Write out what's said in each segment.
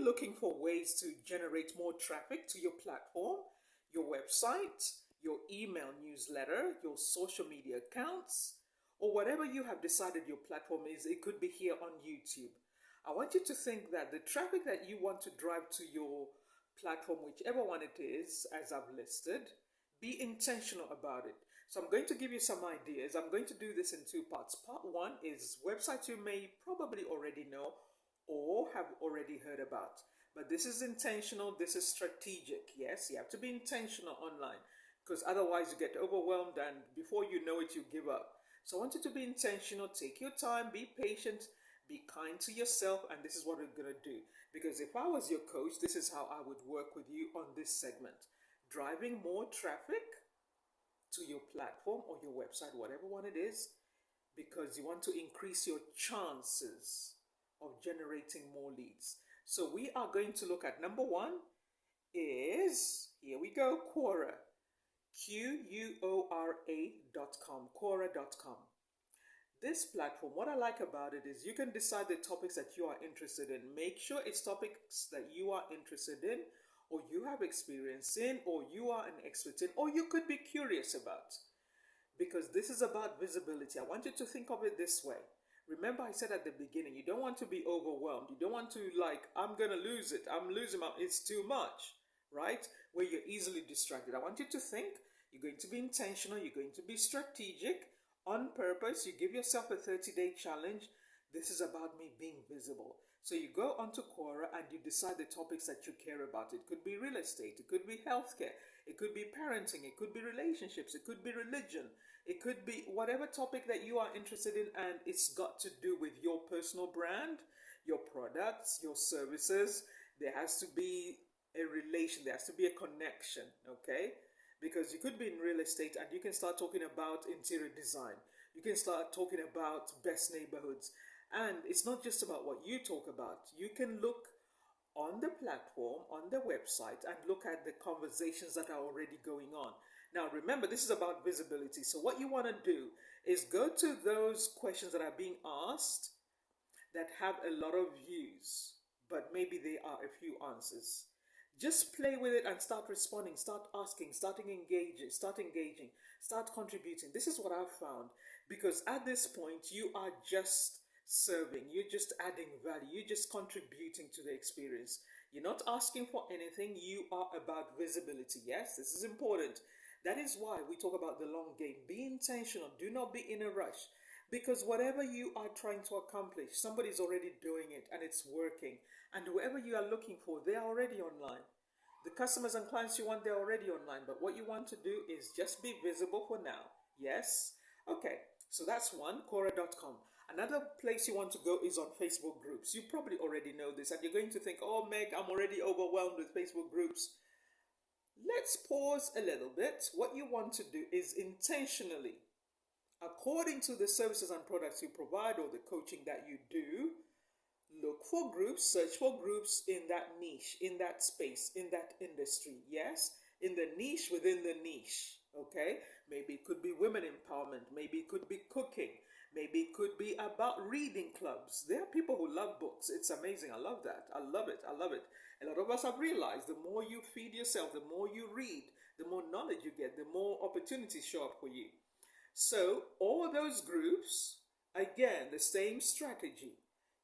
you looking for ways to generate more traffic to your platform, your website, your email newsletter, your social media accounts, or whatever you have decided your platform is? It could be here on YouTube. I want you to think that the traffic that you want to drive to your platform, whichever one it is, as I've listed, be intentional about it. So I'm going to give you some ideas. I'm going to do this in two parts. Part one is websites you may probably already know or have already heard about. But this is intentional, this is strategic. Yes, you have to be intentional online because otherwise you get overwhelmed and before you know it, you give up. So I want you to be intentional, take your time, be patient, be kind to yourself, and this is what we're going to do. Because if I was your coach, this is how I would work with you on this segment. Driving more traffic to your platform or your website, whatever one it is, because you want to increase your chances of generating more leads. So we are going to look at number one is, here we go, Quora. Quora.com, Quora.com. This platform, what I like about it is you can decide the topics that you are interested in. Make sure it's topics that you are interested in, or you have experience in, or you are an expert in, or you could be curious about. Because this is about visibility. I want you to think of it this way. Remember, I said at the beginning, you don't want to be overwhelmed. You don't want to I'm going to lose it. I'm losing my, it's too much, right? Where you're easily distracted. I want you to think you're going to be intentional. You're going to be strategic on purpose. You give yourself a 30-day challenge. This is about me being visible. So you go onto Quora and you decide the topics that you care about. It could be real estate. It could be healthcare. It could be parenting. It could be relationships. It could be religion. It could be whatever topic that you are interested in, and it's got to do with your personal brand, your products, your services. There has to be a relation. There has to be a connection, okay? Because you could be in real estate and you can start talking about interior design. You can start talking about best neighborhoods. And it's not just about what you talk about. You can look on the platform, on the website, and look at the conversations that are already going on. Now, remember, this is about visibility. So what you want to do is go to those questions that are being asked that have a lot of views, but maybe there are a few answers. Just play with it and start responding, start asking, start engaging, start contributing. This is what I've found, because at this point, you are just serving, you're just adding value, you're just contributing to the experience. You're not asking for anything, you are about visibility. Yes, this is important. That is why we talk about the long game. Be intentional, do not be in a rush. Because whatever you are trying to accomplish, somebody's already doing it and it's working. And whoever you are looking for, they are already online. The customers and clients you want, they're already online. But what you want to do is just be visible for now. Yes? Okay, so that's one, Quora.com. Another place you want to go is on Facebook groups. You probably already know this, and you're going to think, oh, Meg, I'm already overwhelmed with Facebook groups. Let's pause a little bit. What you want to do is intentionally, according to the services and products you provide or the coaching that you do, look for groups, search for groups in that niche, in that space, in that industry. Yes, in the niche within the niche. Okay, maybe it could be women empowerment, maybe it could be cooking, maybe it could be about reading clubs. There are people who love books. It's amazing. I love that. I love it. I love it. A lot of us have realized the more you feed yourself, the more you read, the more knowledge you get, the more opportunities show up for you. So all those groups, again, the same strategy.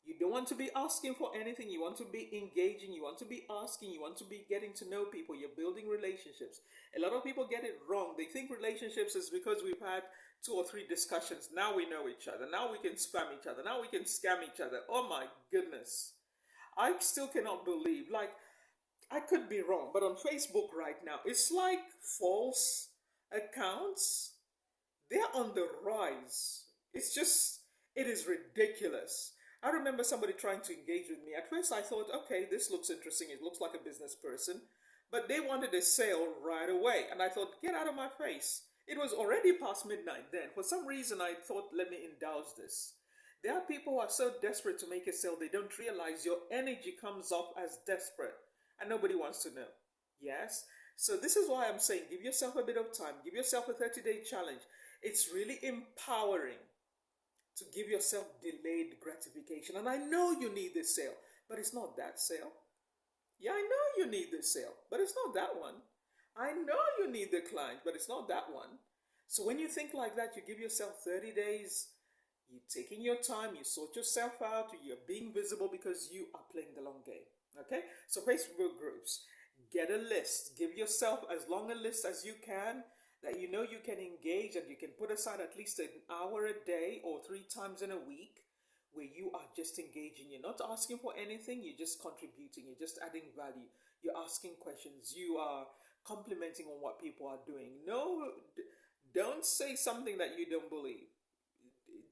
You don't want to be asking for anything. You want to be engaging. You want to be asking. You want to be getting to know people. You're building relationships. A lot of people get it wrong. They think relationships is because we've had 2 or 3 discussions. Now we know each other. Now we can spam each other. Now we can scam each other. Oh my goodness. I still cannot believe. I could be wrong, but on Facebook right now, it's like false accounts. They're on the rise. It is ridiculous. I remember somebody trying to engage with me. At first I thought, okay, this looks interesting. It looks like a business person. But they wanted a sale right away. And I thought, get out of my face. It was already past midnight then. For some reason, I thought, let me indulge this. There are people who are so desperate to make a sale, they don't realize your energy comes off as desperate. And nobody wants to know. Yes? So this is why I'm saying, give yourself a bit of time. Give yourself a 30-day challenge. It's really empowering to give yourself delayed gratification. And I know you need this sale, but it's not that sale. Yeah, I know you need the sale, but it's not that one. I know you need the client, but it's not that one. So when you think like that, you give yourself 30 days, you're taking your time, you sort yourself out, you're being visible because you are playing the long game. Okay? So Facebook groups, get a list. Give yourself as long a list as you can that you know you can engage, and you can put aside at least an hour a day or 3 times in a week where you are just engaging. You're not asking for anything, you're just contributing, you're just adding value, you're asking questions, you are complimenting on what people are doing. No, don't say something that you don't believe.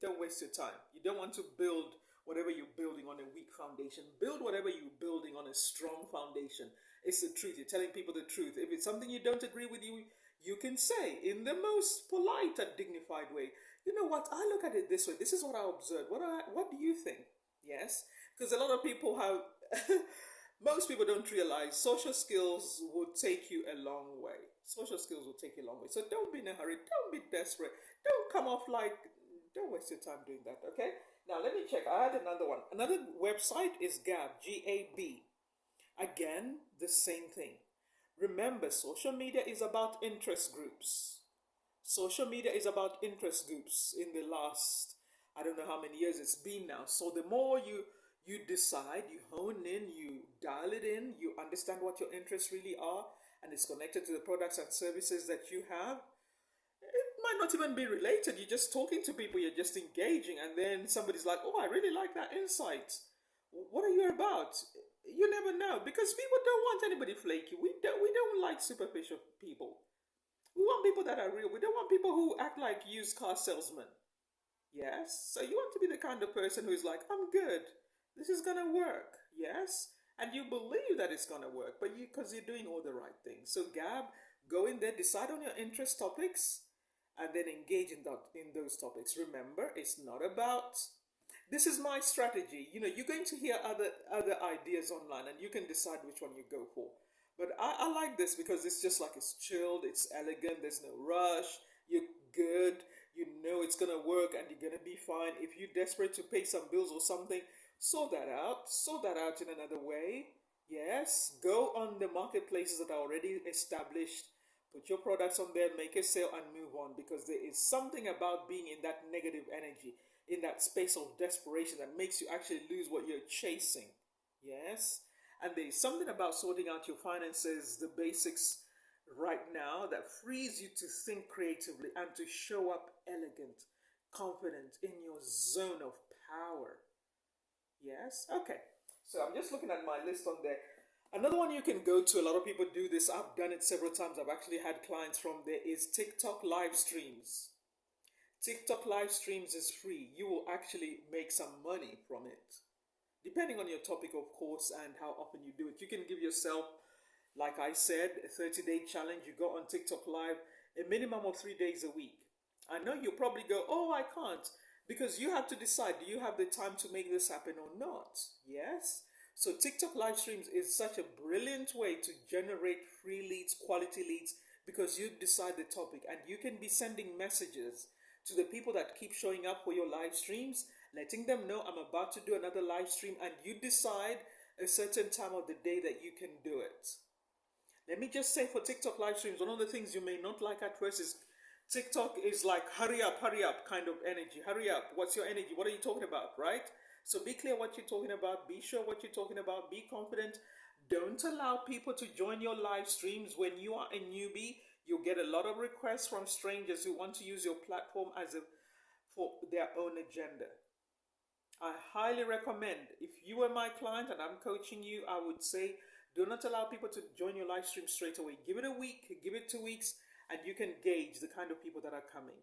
Don't waste your time. You don't want to build whatever you're building on a weak foundation. Build whatever you're building on a strong foundation. It's the truth. You're telling people the truth. If it's something you don't agree with, you can say in the most polite and dignified way, you know what, I look at it this way. This is what I observed. What do you think? Yes? Because a lot of people have most people don't realize social skills will take you a long way. Social skills will take you a long way. So don't be in a hurry. Don't be desperate. Don't come off like, don't waste your time doing that, okay? Now let me check. I had another one. Another website is Gab, Gab. Again, the same thing. Remember, social media is about interest groups. Social media is about interest groups in the last, I don't know how many years it's been now. So the more you decide, you hone in, you dial it in, you understand what your interests really are, and it's connected to the products and services that you have. It might not even be related. You're just talking to people, you're just engaging, and then somebody's like, "Oh, I really like that insight. What are you about?" You never know, because people don't want anybody flaky. We don't like superficial people. We want people that are real. We don't want people who act like used car salesmen. Yes. So you want to be the kind of person who's like, I'm good. This is gonna work. Yes. And you believe that it's gonna work, but you because you're doing all the right things. So Gab, go in there, decide on your interest topics, and then engage in those topics. Remember, it's not about this is my strategy. You know, you're going to hear other ideas online, and you can decide which one you go for. But I like this because it's just like it's chilled, it's elegant, there's no rush, you're good, you know it's gonna work, and you're gonna be fine. If you're desperate to pay some bills or something, sort that out in another way. Yes, go on the marketplaces that are already established, put your products on there, make a sale, and move on, because there is something about being in that negative energy, in that space of desperation, that makes you actually lose what you're chasing. Yes. And there's something about sorting out your finances, the basics right now, that frees you to think creatively and to show up elegant, confident in your zone of power. Yes? Okay. So I'm just looking at my list on there. Another one you can go to, a lot of people do this. I've done it several times. I've actually had clients from there, is TikTok live streams. TikTok live streams is free. You will actually make some money from it, depending on your topic, of course, and how often you do it. You can give yourself, like I said, a 30-day challenge. You go on TikTok live a minimum of 3 days a week. I know you'll probably go, oh, I can't, because you have to decide, do you have the time to make this happen or not? Yes. So TikTok live streams is such a brilliant way to generate free leads, quality leads, because you decide the topic, and you can be sending messages to the people that keep showing up for your live streams, letting them know I'm about to do another live stream, and you decide a certain time of the day that you can do it. Let me just say, for TikTok live streams, one of the things you may not like at first is TikTok is like hurry up kind of energy. Hurry up. What's your energy? What are you talking about, right? So be clear what you're talking about. Be sure what you're talking about. Be confident. Don't allow people to join your live streams when you are a newbie. You'll get a lot of requests from strangers who want to use your platform for their own agenda. I highly recommend, if you were my client and I'm coaching you, I would say do not allow people to join your live stream straight away. Give it a week, give it 2 weeks, and you can gauge the kind of people that are coming.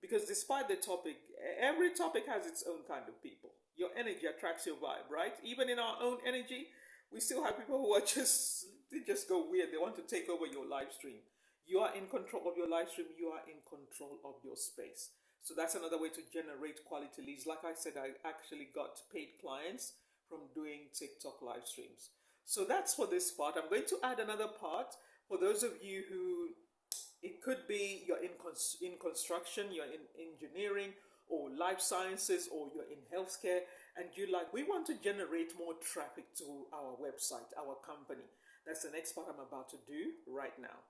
Because despite the topic, every topic has its own kind of people. Your energy attracts your vibe, right? Even in our own energy, we still have people who are they just go weird. They want to take over your live stream. You are in control of your live stream, you are in control of your space. So that's another way to generate quality leads. Like I said, I actually got paid clients from doing TikTok live streams. So that's for this part. I'm going to add another part for those of you who, it could be you're in construction, you're in engineering or life sciences, or you're in healthcare, and you like, we want to generate more traffic to our website, our company. That's the next part I'm about to do right now.